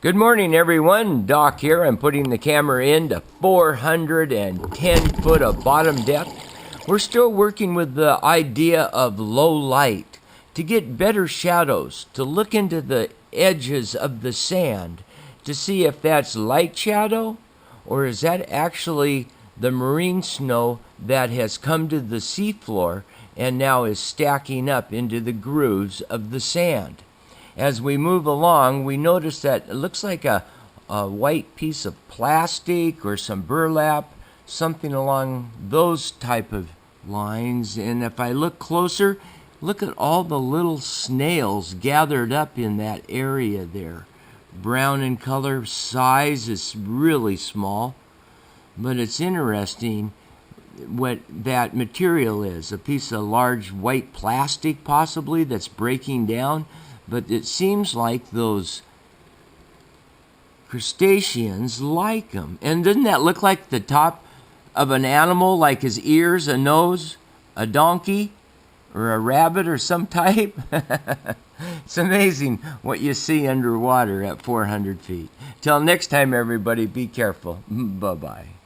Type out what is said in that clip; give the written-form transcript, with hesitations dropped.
Good morning, everyone. Doc here. I'm putting the camera into 410 foot of bottom depth. We're still working with the idea of low light to get better shadows, to look into the edges of the sand to see if that's light shadow or is that actually the marine snow that has come to the seafloor and now is stacking up into the grooves of the sand. As we move along, we notice that it looks like a white piece of plastic or some burlap, something along those type of lines. And if I look closer, look at all the little snails gathered up in that area there. Brown in color, size is really small, but it's interesting what that material is. A piece of large white plastic possibly that's breaking down. But it seems like those crustaceans like them. And doesn't that look like the top of an animal, like his ears, a nose, a donkey, or a rabbit or some type? It's amazing what you see underwater at 400 feet. Till next time, everybody, be careful. Bye-bye.